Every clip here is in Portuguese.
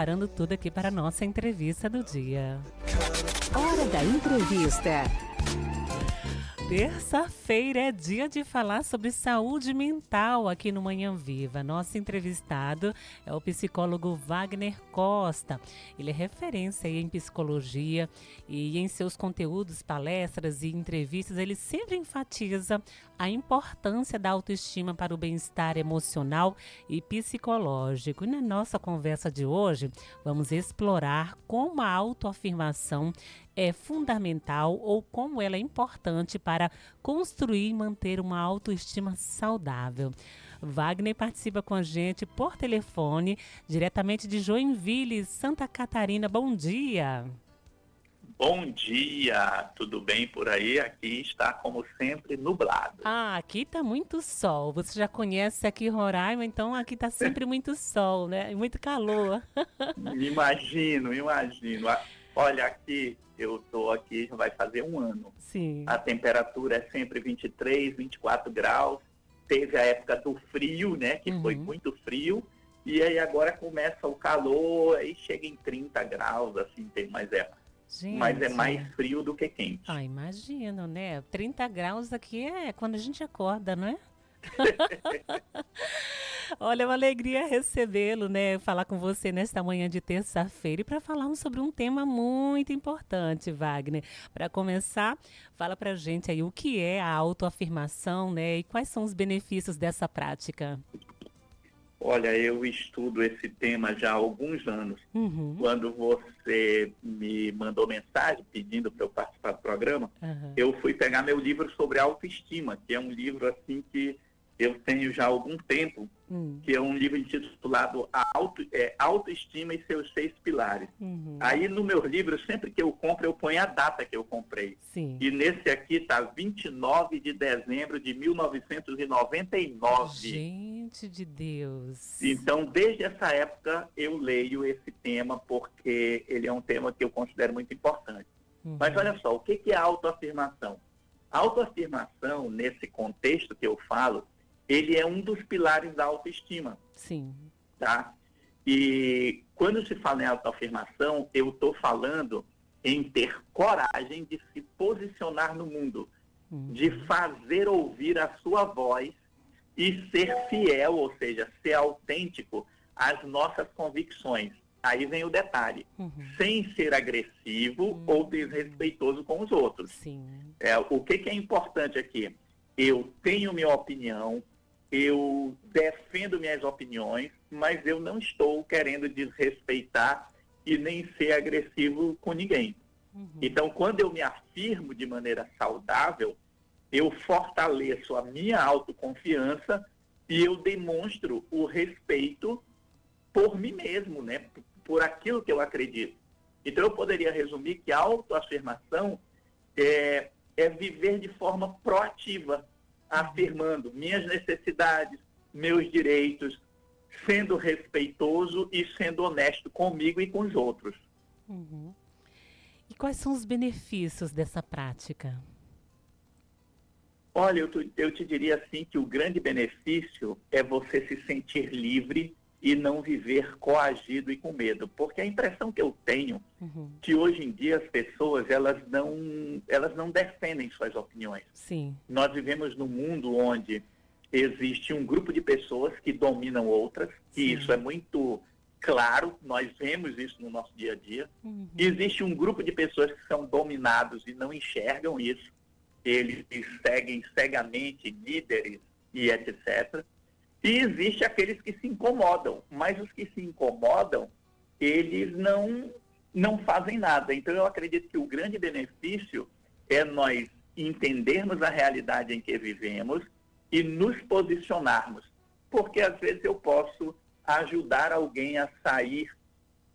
Parando tudo aqui para a nossa entrevista do dia. Hora da entrevista. Terça-feira é dia de falar sobre saúde mental aqui no Manhã Viva. Nosso entrevistado é o psicólogo Wagner Costa. Ele é referência em psicologia e em seus conteúdos, palestras e entrevistas, ele sempre enfatiza a importância da autoestima para o bem-estar emocional e psicológico. E na nossa conversa de hoje, vamos explorar como a autoafirmação é fundamental ou como ela é importante para construir e manter uma autoestima saudável. Wagner participa com a gente por telefone, diretamente de Joinville, Santa Catarina. Bom dia! Bom dia, tudo bem por aí? Aqui está, como sempre, nublado. Aqui tá muito sol. Você já conhece aqui Roraima, então aqui tá sempre muito sol, né? E muito calor. Imagino. Olha, aqui, eu estou aqui, já vai fazer um ano. Sim. A temperatura é sempre 23, 24 graus. Teve a época do frio, né, que foi muito frio. E aí agora começa o calor, aí chega em 30 graus, assim, mas é mais frio do que quente. Imagino, né? 30 graus aqui é quando a gente acorda, não é? Olha, é uma alegria recebê-lo, né? Falar com você nesta manhã de terça-feira e para falarmos sobre um tema muito importante, Wagner. Para começar, fala pra gente aí o que é a autoafirmação, né? E quais são os benefícios dessa prática. Olha, eu estudo esse tema já há alguns anos. Quando você me mandou mensagem pedindo para eu participar do programa, eu fui pegar meu livro sobre autoestima, que é um livro assim que eu tenho já há algum tempo, que é um livro intitulado Autoestima e seus 6 pilares. Aí no meu livro, sempre que eu compro, eu ponho a data que eu comprei. Sim. E nesse aqui está 29 de dezembro de 1999. Gente de Deus! Então, desde essa época, eu leio esse tema porque ele é um tema que eu considero muito importante. Mas olha só, o que é a autoafirmação? A autoafirmação, nesse contexto que eu falo, ele é um dos pilares da autoestima. Sim. Tá? E quando se fala em autoafirmação, eu estou falando em ter coragem de se posicionar no mundo, de fazer ouvir a sua voz e ser fiel, ou seja, ser autêntico às nossas convicções. Aí vem o detalhe, sem ser agressivo ou desrespeitoso com os outros. Sim. O que é importante aqui? Eu tenho minha opinião, eu defendo minhas opiniões, mas eu não estou querendo desrespeitar e nem ser agressivo com ninguém. Então, quando eu me afirmo de maneira saudável, eu fortaleço a minha autoconfiança e eu demonstro o respeito por mim mesmo, né? Por aquilo que eu acredito. Então, eu poderia resumir que a autoafirmação é viver de forma proativa, afirmando minhas necessidades, meus direitos, sendo respeitoso e sendo honesto comigo e com os outros. E quais são os benefícios dessa prática? Olha, eu te diria assim que o grande benefício é você se sentir livre e não viver coagido e com medo. Porque a impressão que eu tenho que hoje em dia as pessoas elas não defendem suas opiniões. Sim. Nós vivemos num mundo onde existe um grupo de pessoas que dominam outras, e isso é muito claro, nós vemos isso no nosso dia a dia. Existe um grupo de pessoas que são dominados e não enxergam isso. Eles seguem cegamente líderes e etc. E existe aqueles que se incomodam, mas os que se incomodam, eles não fazem nada. Então eu acredito que o grande benefício é nós entendermos a realidade em que vivemos e nos posicionarmos. Porque às vezes eu posso ajudar alguém a sair,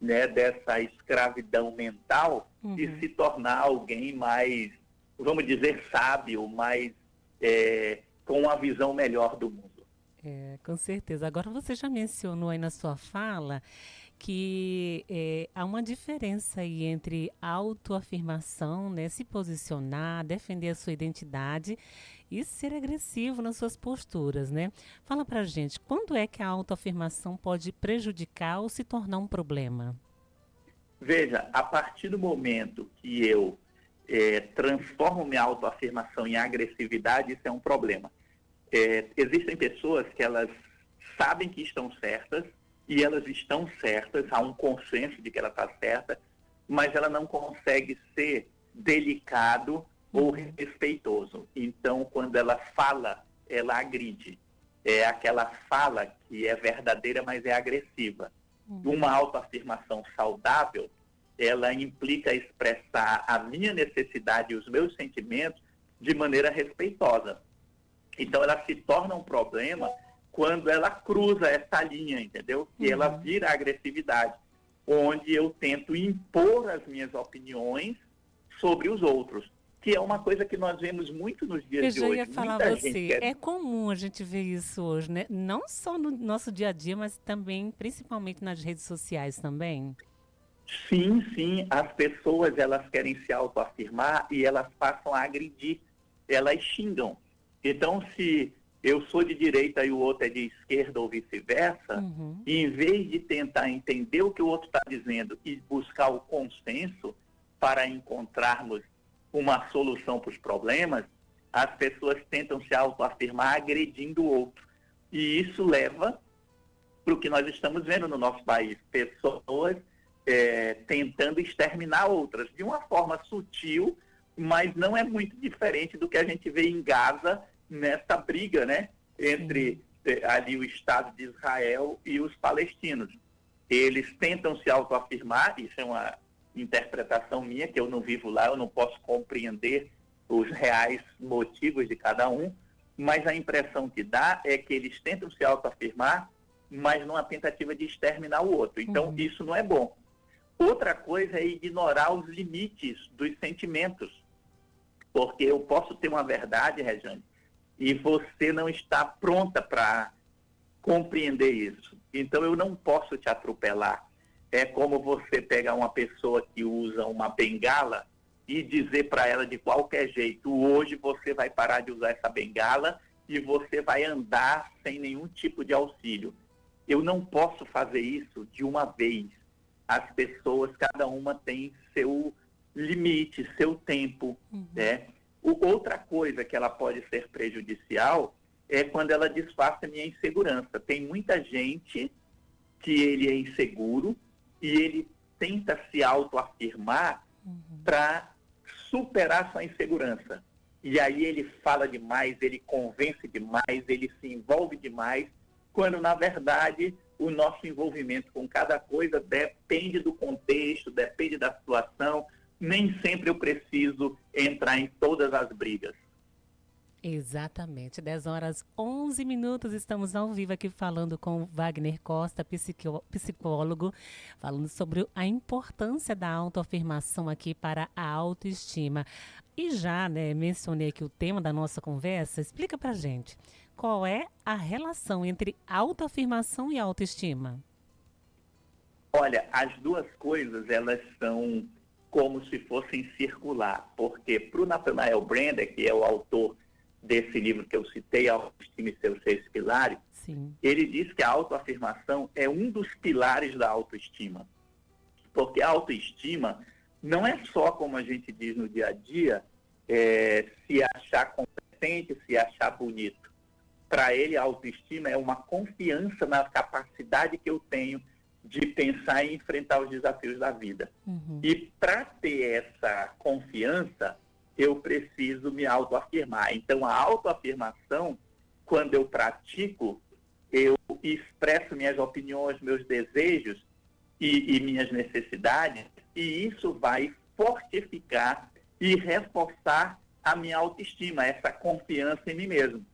né, dessa escravidão mental e se tornar alguém mais, vamos dizer, sábio, mais com uma visão melhor do mundo. Com certeza. Agora você já mencionou aí na sua fala que há uma diferença aí entre autoafirmação, né, se posicionar, defender a sua identidade e ser agressivo nas suas posturas, né? Fala pra gente, quando é que a autoafirmação pode prejudicar ou se tornar um problema? Veja, a partir do momento que eu transformo minha autoafirmação em agressividade, isso é um problema. Existem pessoas que elas sabem que estão certas e elas estão certas, há um consenso de que ela está certa, mas ela não consegue ser delicado ou respeitoso. Então, quando ela fala, ela agride. É aquela fala que é verdadeira, mas é agressiva. Uma autoafirmação saudável, ela implica expressar a minha necessidade e os meus sentimentos de maneira respeitosa. Então, ela se torna um problema quando ela cruza essa linha, entendeu? E ela vira agressividade, onde eu tento impor as minhas opiniões sobre os outros, que é uma coisa que nós vemos muito nos dias de hoje. Eu já ia falar a você, é comum a gente ver isso hoje, né? Não só no nosso dia a dia, mas também, principalmente nas redes sociais também. Sim, sim, as pessoas elas querem se autoafirmar e elas passam a agredir, elas xingam. Então, se eu sou de direita e o outro é de esquerda ou vice-versa, e em vez de tentar entender o que o outro está dizendo e buscar o consenso para encontrarmos uma solução para os problemas, as pessoas tentam se autoafirmar agredindo o outro. E isso leva para o que nós estamos vendo no nosso país, pessoas tentando exterminar outras, de uma forma sutil, mas não é muito diferente do que a gente vê em Gaza, nessa briga, né, entre ali o Estado de Israel e os palestinos. Eles tentam se autoafirmar, isso é uma interpretação minha, que eu não vivo lá, eu não posso compreender os reais motivos de cada um, mas a impressão que dá é que eles tentam se autoafirmar, mas numa tentativa de exterminar o outro. Então, isso não é bom. Outra coisa é ignorar os limites dos sentimentos, porque eu posso ter uma verdade, Rejane, e você não está pronta para compreender isso. Então, eu não posso te atropelar. É como você pegar uma pessoa que usa uma bengala e dizer para ela de qualquer jeito, hoje você vai parar de usar essa bengala e você vai andar sem nenhum tipo de auxílio. Eu não posso fazer isso de uma vez. As pessoas, cada uma tem seu limite, seu tempo, né? Outra coisa que ela pode ser prejudicial é quando ela disfarça a minha insegurança. Tem muita gente que ele é inseguro e ele tenta se autoafirmar para superar sua insegurança. E aí ele fala demais, ele convence demais, ele se envolve demais, quando na verdade o nosso envolvimento com cada coisa depende do contexto, depende da situação. Nem sempre eu preciso entrar em todas as brigas. Exatamente, 10h11, estamos ao vivo aqui falando com o Wagner Costa, psicólogo, falando sobre a importância da autoafirmação aqui para a autoestima. E já, né, mencionei aqui o tema da nossa conversa, explica pra gente, qual é a relação entre autoafirmação e autoestima? Olha, as duas coisas, elas são como se fossem circular, porque para o Nathaniel Brander, que é o autor desse livro que eu citei, Autoestima e seus 6 pilares, ele diz que a autoafirmação é um dos pilares da autoestima. Porque a autoestima não é só, como a gente diz no dia a dia, se achar competente, se achar bonito. Para ele, a autoestima é uma confiança na capacidade que eu tenho de pensar e enfrentar os desafios da vida. E para ter essa confiança, eu preciso me autoafirmar. Então, a autoafirmação, quando eu pratico, eu expresso minhas opiniões, meus desejos e minhas necessidades, e isso vai fortificar e reforçar a minha autoestima, essa confiança em mim mesmo.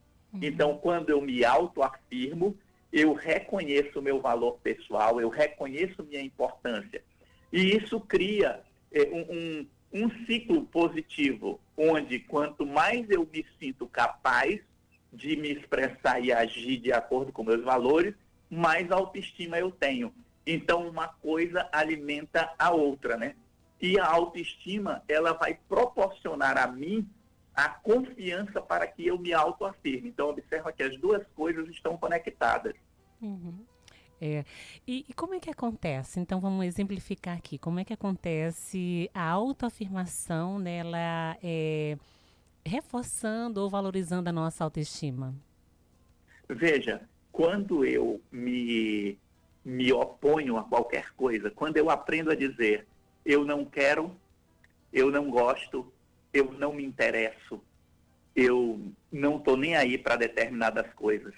Então, quando eu me autoafirmo, eu reconheço o meu valor pessoal, eu reconheço minha importância. E isso cria um ciclo positivo, onde quanto mais eu me sinto capaz de me expressar e agir de acordo com meus valores, mais autoestima eu tenho. Então, uma coisa alimenta a outra, né? E a autoestima, ela vai proporcionar a mim a confiança para que eu me autoafirme. Então, observa que as duas coisas estão conectadas. Uhum. É. E como é que acontece? Então, vamos exemplificar aqui. Como é que acontece a autoafirmação, né? Ela reforçando ou valorizando a nossa autoestima? Veja, quando eu me oponho a qualquer coisa, quando eu aprendo a dizer eu não quero, eu não gosto, eu não me interesso, eu não estou nem aí para determinadas coisas.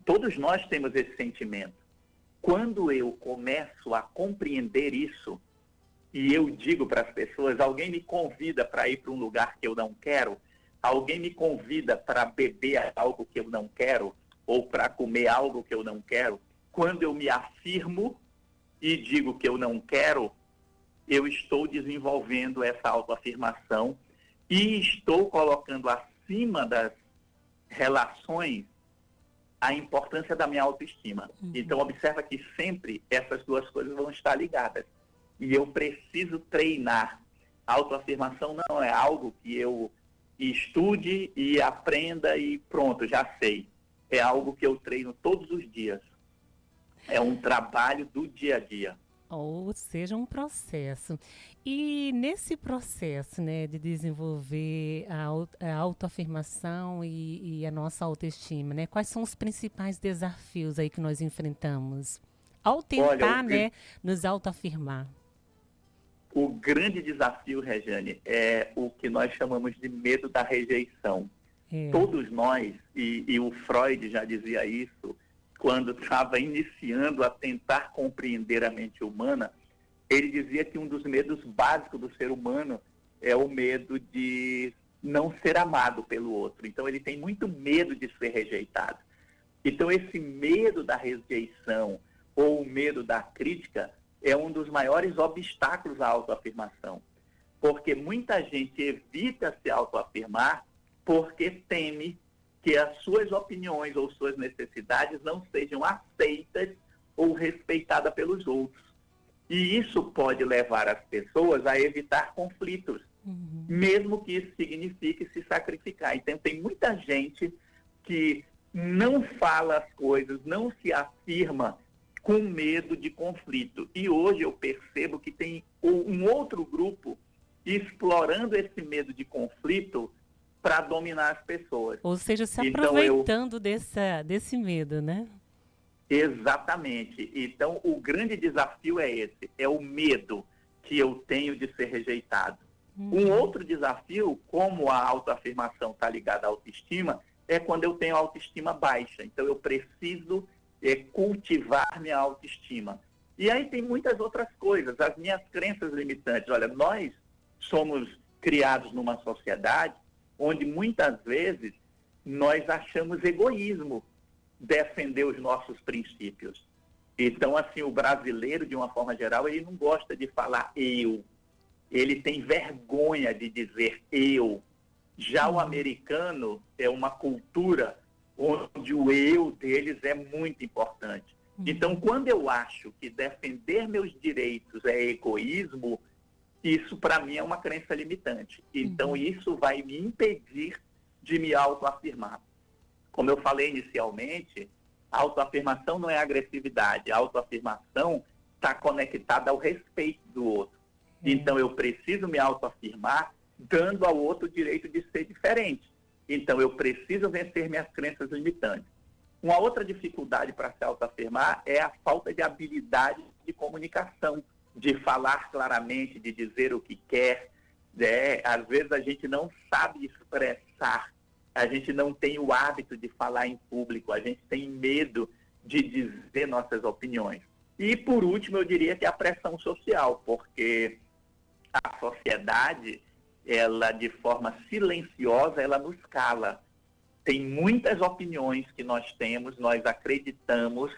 Todos nós temos esse sentimento. Quando eu começo a compreender isso, e eu digo para as pessoas, alguém me convida para ir para um lugar que eu não quero, alguém me convida para beber algo que eu não quero, ou para comer algo que eu não quero, quando eu me afirmo e digo que eu não quero, eu estou desenvolvendo essa autoafirmação e estou colocando acima das relações a importância da minha autoestima. Então, observa que sempre essas duas coisas vão estar ligadas. E eu preciso treinar. A autoafirmação não é algo que eu estude e aprenda e pronto, já sei. É algo que eu treino todos os dias. É um trabalho do dia a dia. Ou seja, um processo. E nesse processo, né, de desenvolver a autoafirmação e a nossa autoestima, né, quais são os principais desafios aí que nós enfrentamos ao tentar, né, nos autoafirmar? O grande desafio, Regiane, é o que nós chamamos de medo da rejeição. Todos nós, e o Freud já dizia isso, quando estava iniciando a tentar compreender a mente humana, ele dizia que um dos medos básicos do ser humano é o medo de não ser amado pelo outro. Então, ele tem muito medo de ser rejeitado. Então, esse medo da rejeição ou o medo da crítica é um dos maiores obstáculos à autoafirmação. Porque muita gente evita se autoafirmar porque teme que as suas opiniões ou suas necessidades não sejam aceitas ou respeitadas pelos outros. E isso pode levar as pessoas a evitar conflitos, mesmo que isso signifique se sacrificar. Então, tem muita gente que não fala as coisas, não se afirma com medo de conflito. E hoje eu percebo que tem um outro grupo explorando esse medo de conflito para dominar as pessoas. Ou seja, se aproveitando desse medo, né? Exatamente. Então, o grande desafio é esse, é o medo que eu tenho de ser rejeitado. Um outro desafio, como a autoafirmação está ligada à autoestima, é quando eu tenho autoestima baixa. Então, eu preciso cultivar minha autoestima. E aí tem muitas outras coisas, as minhas crenças limitantes. Olha, nós somos criados numa sociedade onde muitas vezes nós achamos egoísmo defender os nossos princípios. Então, assim, o brasileiro, de uma forma geral, ele não gosta de falar eu. Ele tem vergonha de dizer eu. Já o americano é uma cultura onde o eu deles é muito importante. Então, quando eu acho que defender meus direitos é egoísmo, isso para mim é uma crença limitante. Então, isso vai me impedir de me autoafirmar. Como eu falei inicialmente, a autoafirmação não é agressividade. A autoafirmação está conectada ao respeito do outro. Então, eu preciso me autoafirmar dando ao outro o direito de ser diferente. Então, eu preciso vencer minhas crenças limitantes. Uma outra dificuldade para se autoafirmar é a falta de habilidade de comunicação, de falar claramente, de dizer o que quer. Às vezes a gente não sabe expressar, a gente não tem o hábito de falar em público, a gente tem medo de dizer nossas opiniões. E, por último, eu diria que a pressão social, porque a sociedade, ela, de forma silenciosa, ela nos cala. Tem muitas opiniões que nós temos, nós acreditamos,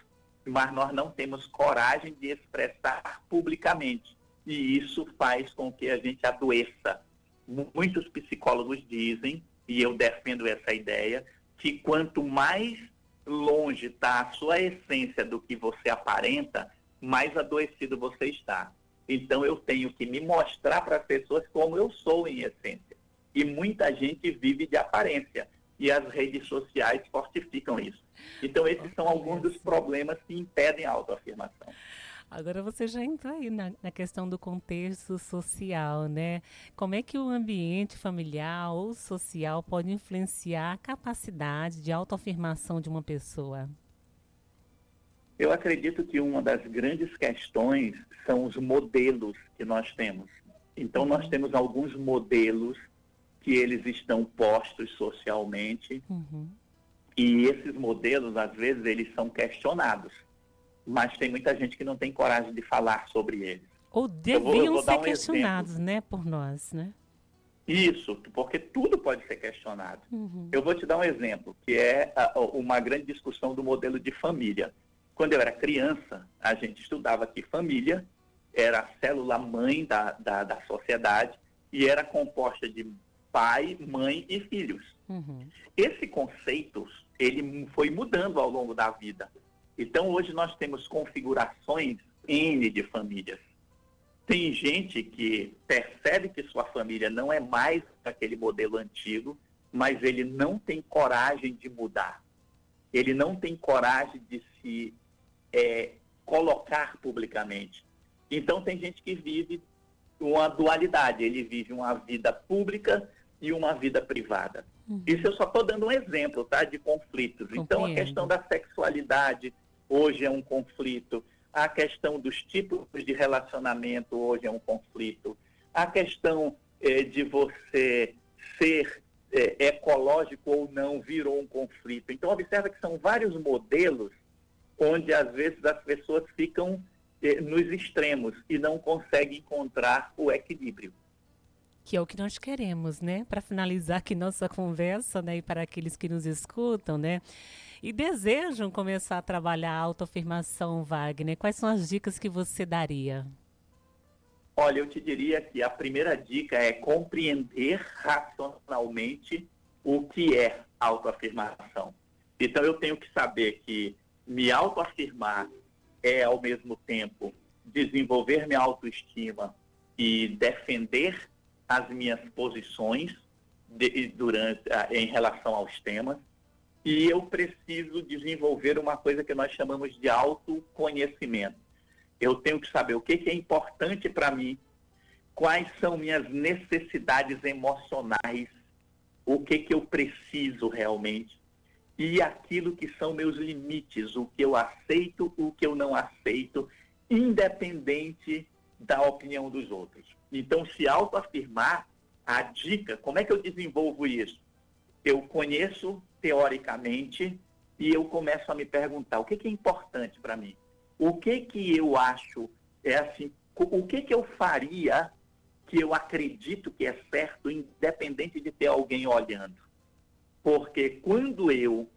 mas nós não temos coragem de expressar publicamente. E isso faz com que a gente adoeça. Muitos psicólogos dizem, e eu defendo essa ideia, que quanto mais longe está a sua essência do que você aparenta, mais adoecido você está. Então, eu tenho que me mostrar para as pessoas como eu sou em essência. E muita gente vive de aparência. E as redes sociais fortificam isso. Então, esses são alguns dos problemas que impedem a autoafirmação. Agora você já entrou aí na questão do contexto social, né? Como é que o ambiente familiar ou social pode influenciar a capacidade de autoafirmação de uma pessoa? Eu acredito que uma das grandes questões são os modelos que nós temos. Então, nós temos alguns modelos que eles estão postos socialmente, e esses modelos, às vezes, eles são questionados. Mas tem muita gente que não tem coragem de falar sobre eles. Ou deviam ser dar um questionados, exemplo. né, por nós, né? Isso, porque tudo pode ser questionado. Eu vou te dar um exemplo, que é uma grande discussão do modelo de família. Quando eu era criança, a gente estudava que família era a célula-mãe da sociedade e era composta de pai, mãe e filhos. Esse conceito, ele foi mudando ao longo da vida. Então, hoje nós temos configurações N de famílias. Tem gente que percebe que sua família não é mais aquele modelo antigo, mas ele não tem coragem de mudar. Ele não tem coragem de se colocar publicamente. Então, tem gente que vive uma dualidade. Ele vive uma vida pública e uma vida privada. Isso eu só estou dando um exemplo, tá, de conflitos. Compreendo. Então, a questão da sexualidade hoje é um conflito. A questão dos tipos de relacionamento hoje é um conflito. A questão de você ser ecológico ou não virou um conflito. Então, observa que são vários modelos onde, às vezes, as pessoas ficam nos extremos e não conseguem encontrar o equilíbrio. Que é o que nós queremos, né? Para finalizar aqui nossa conversa, né? E para aqueles que nos escutam, né? E desejam começar a trabalhar a autoafirmação, Wagner, quais são as dicas que você daria? Olha, eu te diria que a primeira dica é compreender racionalmente o que é autoafirmação. Então, eu tenho que saber que me autoafirmar é, ao mesmo tempo, desenvolver minha autoestima e defender as minhas posições em relação aos temas. E eu preciso desenvolver uma coisa que nós chamamos de autoconhecimento. Eu tenho que saber o que é importante para mim, quais são minhas necessidades emocionais, o que eu preciso realmente, e aquilo que são meus limites, o que eu aceito, o que eu não aceito, independente da opinião dos outros. Então, se autoafirmar, a dica, como é que eu desenvolvo isso? Eu conheço teoricamente e eu começo a me perguntar o que é importante para mim? O que eu acho, o que eu faria que eu acredito que é certo, independente de ter alguém olhando? Porque quando eu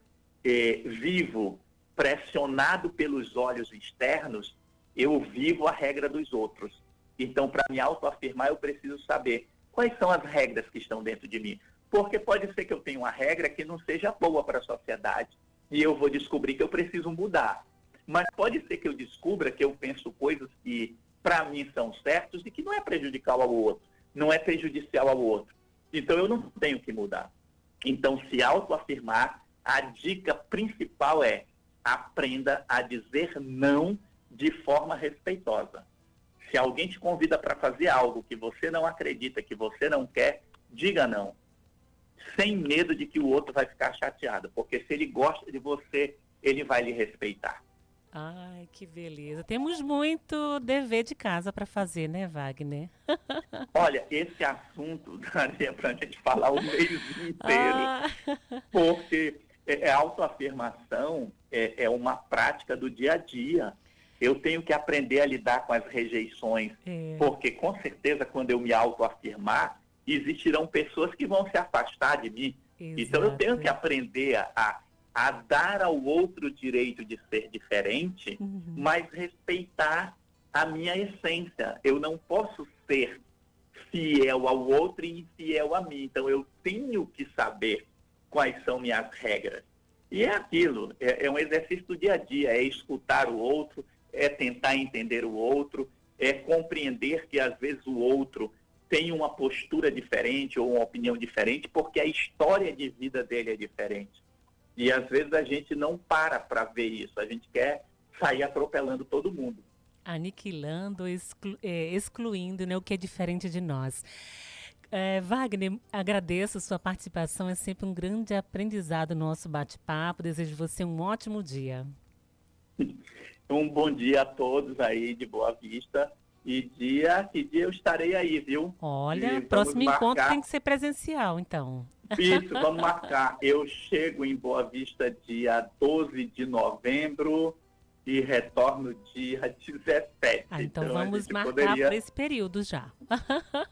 vivo pressionado pelos olhos externos, eu vivo a regra dos outros. Então, para me autoafirmar, eu preciso saber quais são as regras que estão dentro de mim. Porque pode ser que eu tenha uma regra que não seja boa para a sociedade e eu vou descobrir que eu preciso mudar. Mas pode ser que eu descubra que eu penso coisas que para mim são certas e que não é prejudicial ao outro, não é prejudicial ao outro. Então eu não tenho que mudar. Então, se autoafirmar, a dica principal é aprenda a dizer não de forma respeitosa. Se alguém te convida para fazer algo que você não acredita, que você não quer, diga não. Sem medo de que o outro vai ficar chateado, porque se ele gosta de você, ele vai lhe respeitar. Ai, que beleza. Temos muito dever de casa para fazer, né, Wagner? Olha, esse assunto daria para a gente falar o mês inteiro, porque a autoafirmação é uma prática do dia a dia. Eu tenho que aprender a lidar com as rejeições, porque com certeza quando eu me autoafirmar, existirão pessoas que vão se afastar de mim. Exato. Então eu tenho que aprender a dar ao outro o direito de ser diferente, mas respeitar a minha essência. Eu não posso ser fiel ao outro e infiel a mim. Então eu tenho que saber quais são minhas regras. E é aquilo, é um exercício do dia a dia, é escutar o outro, é tentar entender o outro, é compreender que às vezes o outro tem uma postura diferente ou uma opinião diferente, porque a história de vida dele é diferente. E às vezes a gente não para ver isso, a gente quer sair atropelando todo mundo. Aniquilando, excluindo, né, o que é diferente de nós. Wagner, agradeço sua participação, é sempre um grande aprendizado no nosso bate-papo. Desejo você um ótimo dia. Um bom dia a todos aí de Boa Vista. Que dia eu estarei aí, viu? Olha, próximo encontro tem que ser presencial, então. Isso, vamos marcar. Eu chego em Boa Vista dia 12 de novembro e retorno dia 17. Então vamos marcar para esse período já.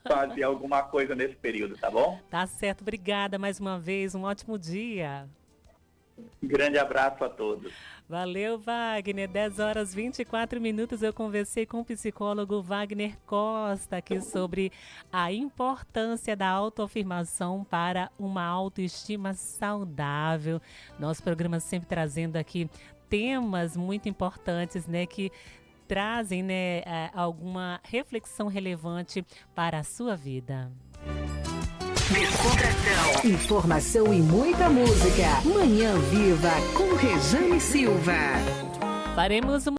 Fazer alguma coisa nesse período, tá bom? Tá certo, obrigada mais uma vez, um ótimo dia. Um grande abraço a todos. Valeu, Wagner. 10h24, eu conversei com o psicólogo Wagner Costa aqui sobre a importância da autoafirmação para uma autoestima saudável. Nosso programa sempre trazendo aqui temas muito importantes, né, que trazem, né, alguma reflexão relevante para a sua vida. Descontração, informação e muita música. Manhã Viva com Rejane Silva. Faremos uma